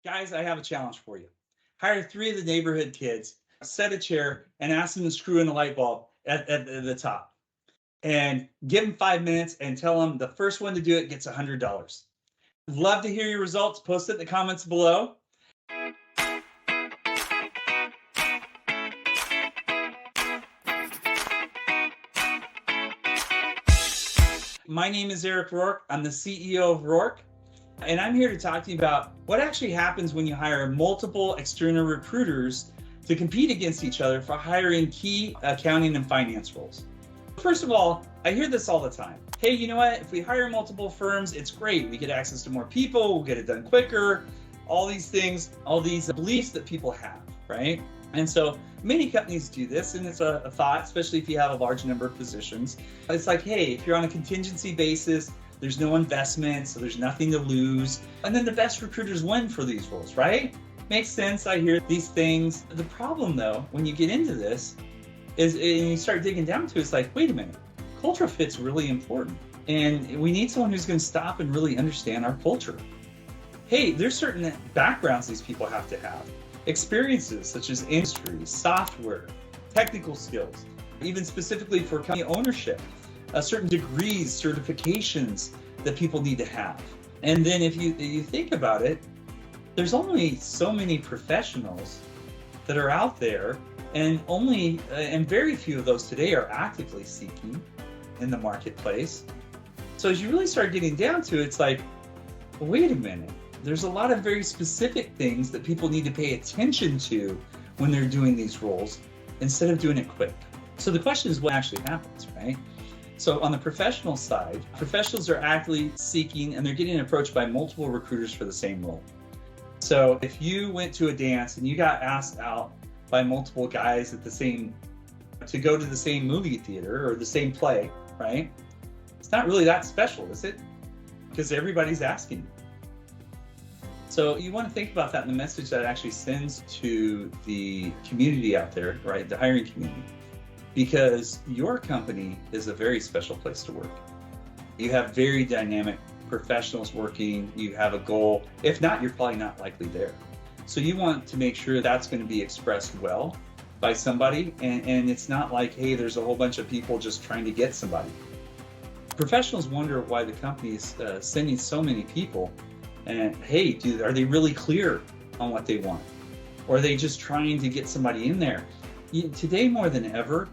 Guys, I have a challenge for you. Hire three of the neighborhood kids, set a chair, and ask them to screw in a light bulb at the top. And give them 5 minutes and tell them the first one to do it gets $100. Love to hear your results. Post it in the comments below. My name is Eric Rourke. I'm the CEO of Rourke. And I'm here to talk to you about what actually happens when you hire multiple external recruiters to compete against each other for hiring key accounting and finance roles. First of all, I hear this all the time. Hey, you know what? If we hire multiple firms, it's great. We get access to more people, we'll get it done quicker, all these things, all these beliefs that people have, right? And so many companies do this, and it's a thought, especially if you have a large number of positions. It's like, hey, if you're on a contingency basis, there's no investment, so there's nothing to lose. And then the best recruiters win for these roles, right? Makes sense. I hear these things. The problem, though, when you get into this, is and you start digging down to it, it's like, wait a minute, culture fit's really important. And we need someone who's going to stop and really understand our culture. Hey, there's certain backgrounds these people have to have. Experiences such as industry, software, technical skills, even specifically for company ownership. Certain degrees, certifications that people need to have. And then if you think about it, there's only so many professionals that are out there, and very few of those today are actively seeking in the marketplace. So as you really start getting down to it, it's like, well, wait a minute. There's a lot of very specific things that people need to pay attention to when they're doing these roles instead of doing it quick. So the question is what actually happens, right? So on the professional side, professionals are actively seeking and they're getting approached by multiple recruiters for the same role. So if you went to a dance and you got asked out by multiple guys to go to the same movie theater or the same play, right? It's not really that special, is it? Because everybody's asking. So you want to think about that in the message that it actually sends to the community out there, right? The hiring community. Because your company is a very special place to work. You have very dynamic professionals working, you have a goal. If not, you're probably not likely there. So you want to make sure that's going to be expressed well by somebody, and it's not like, hey, there's a whole bunch of people just trying to get somebody. Professionals wonder why the company is sending so many people, and hey, are they really clear on what they want? Or are they just trying to get somebody in there? Today more than ever,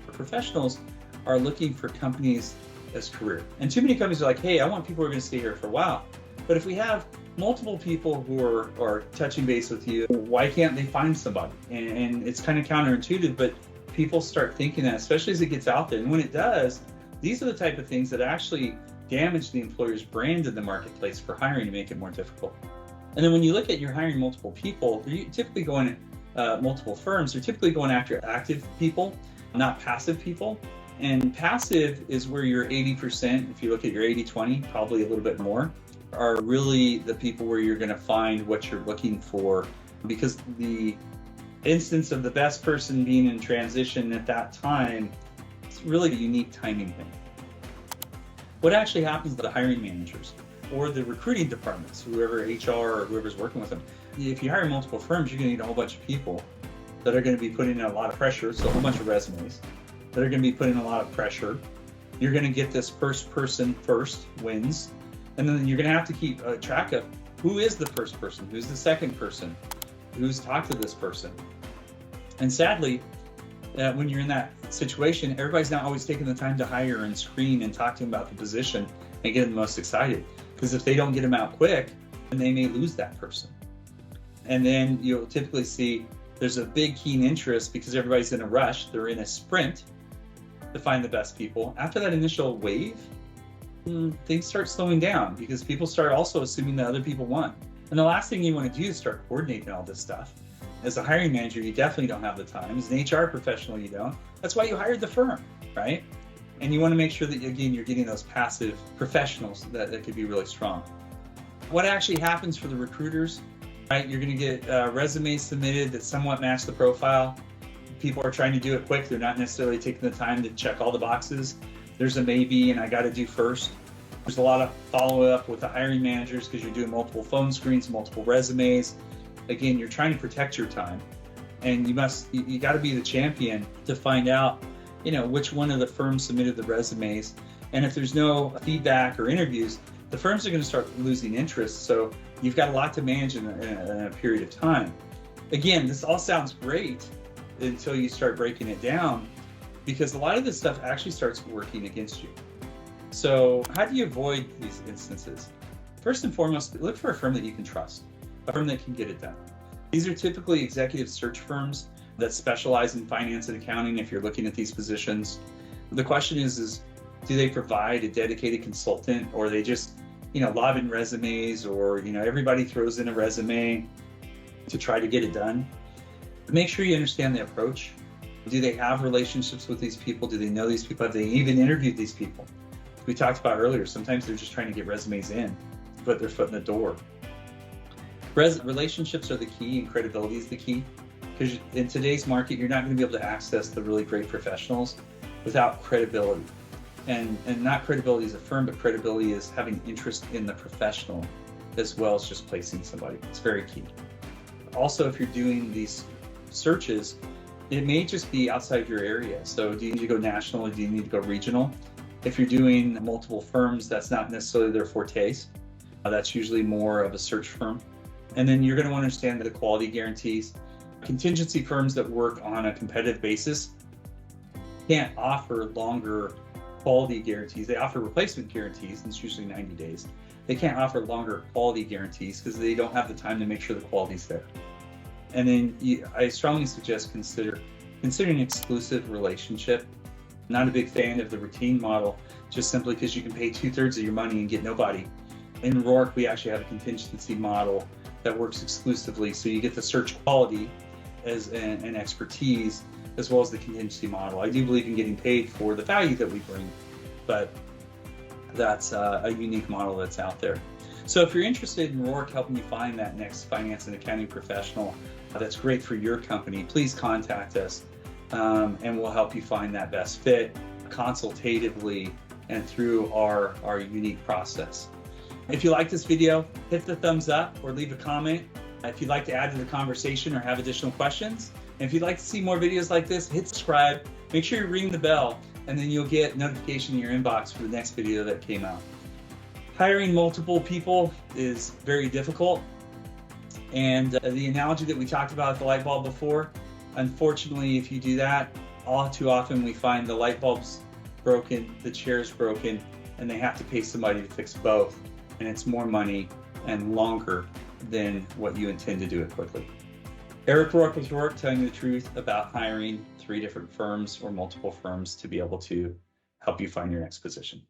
professionals are looking for companies as career. And too many companies are like, hey, I want people who are going to stay here for a while. But if we have multiple people who are touching base with you, why can't they find somebody? And it's kind of counterintuitive, but people start thinking that, especially as it gets out there. And when it does, these are the type of things that actually damage the employer's brand in the marketplace for hiring to make it more difficult. And then when you look at you're hiring multiple people, you're typically going multiple firms, they're typically going after active people, not passive people. And passive is where your 80%, if you look at your 80-20, probably a little bit more, are really the people where you're going to find what you're looking for, because the instance of the best person being in transition at that time, it's really a unique timing thing. What actually happens to the hiring managers or the recruiting departments, whoever HR or whoever's working with them, if you hire multiple firms, you're going to need a whole bunch of people that are going to be putting in a lot of pressure, so a whole bunch of resumes that are going to be putting in a lot of pressure. You're going to get this first person first wins, and then you're going to have to keep track of who is the first person, who's the second person, who's talked to this person. And sadly, when you're in that situation, everybody's not always taking the time to hire and screen and talk to them about the position and get them most excited. Because if they don't get them out quick, then they may lose that person. And then you'll typically see there's a big keen interest because everybody's in a rush. They're in a sprint to find the best people. After that initial wave, things start slowing down because people start also assuming that other people won. And the last thing you want to do is start coordinating all this stuff. As a hiring manager, you definitely don't have the time. As an HR professional, you don't. That's why you hired the firm, right? And you want to make sure that, again, you're getting those passive professionals that could be really strong. What actually happens for the recruiters, right? You're going to get resumes submitted that somewhat match the profile. People are trying to do it quick. They're not necessarily taking the time to check all the boxes. There's a maybe and I got to do first. There's a lot of follow-up with the hiring managers because you're doing multiple phone screens, multiple resumes. Again, you're trying to protect your time, and you got to be the champion to find out, which one of the firms submitted the resumes. And if there's no feedback or interviews, the firms are going to start losing interest. So you've got a lot to manage in a period of time. Again, this all sounds great until you start breaking it down, because a lot of this stuff actually starts working against you. So how do you avoid these instances? First and foremost, look for a firm that you can trust, a firm that can get it done. These are typically executive search firms that specialize in finance and accounting if you're looking at these positions. The question is do they provide a dedicated consultant, or are they just, lobbing resumes, or, everybody throws in a resume to try to get it done? Make sure you understand the approach. Do they have relationships with these people? Do they know these people? Have they even interviewed these people? We talked about earlier, sometimes they're just trying to get resumes in, put their foot in the door. Relationships are the key, and credibility is the key, because in today's market, you're not going to be able to access the really great professionals without credibility. And not credibility as a firm, but credibility is having interest in the professional as well as just placing somebody. It's very key. Also, if you're doing these searches, it may just be outside your area. So do you need to go national, or do you need to go regional? If you're doing multiple firms, that's not necessarily their fortes. That's usually more of a search firm. And then you're going to understand the quality guarantees. Contingency firms that work on a competitive basis can't offer longer quality guarantees. They offer replacement guarantees, and it's usually 90 days. They can't offer longer quality guarantees because they don't have the time to make sure the quality's there. And then I strongly suggest considering an exclusive relationship. Not a big fan of the routine model, just simply because you can pay 2/3 of your money and get nobody. In Roark, we actually have a contingency model that works exclusively, so you get the search quality as an expertise, as well as the contingency model. I do believe in getting paid for the value that we bring, but that's a unique model that's out there. So if you're interested in Roark helping you find that next finance and accounting professional that's great for your company, please contact us, and we'll help you find that best fit consultatively and through our unique process. If you like this video, hit the thumbs up or leave a comment. If you'd like to add to the conversation or have additional questions, and if you'd like to see more videos like this, hit subscribe. Make sure you ring the bell, and then you'll get notification in your inbox for the next video that came out. Hiring multiple people is very difficult. And the analogy that we talked about at the light bulb before, unfortunately, if you do that, all too often we find the light bulb's broken, the chair's broken, and they have to pay somebody to fix both. And it's more money and longer than what you intend to do it quickly. Eric Roark with Roark, telling you the truth about hiring 3 different firms or multiple firms to be able to help you find your next position.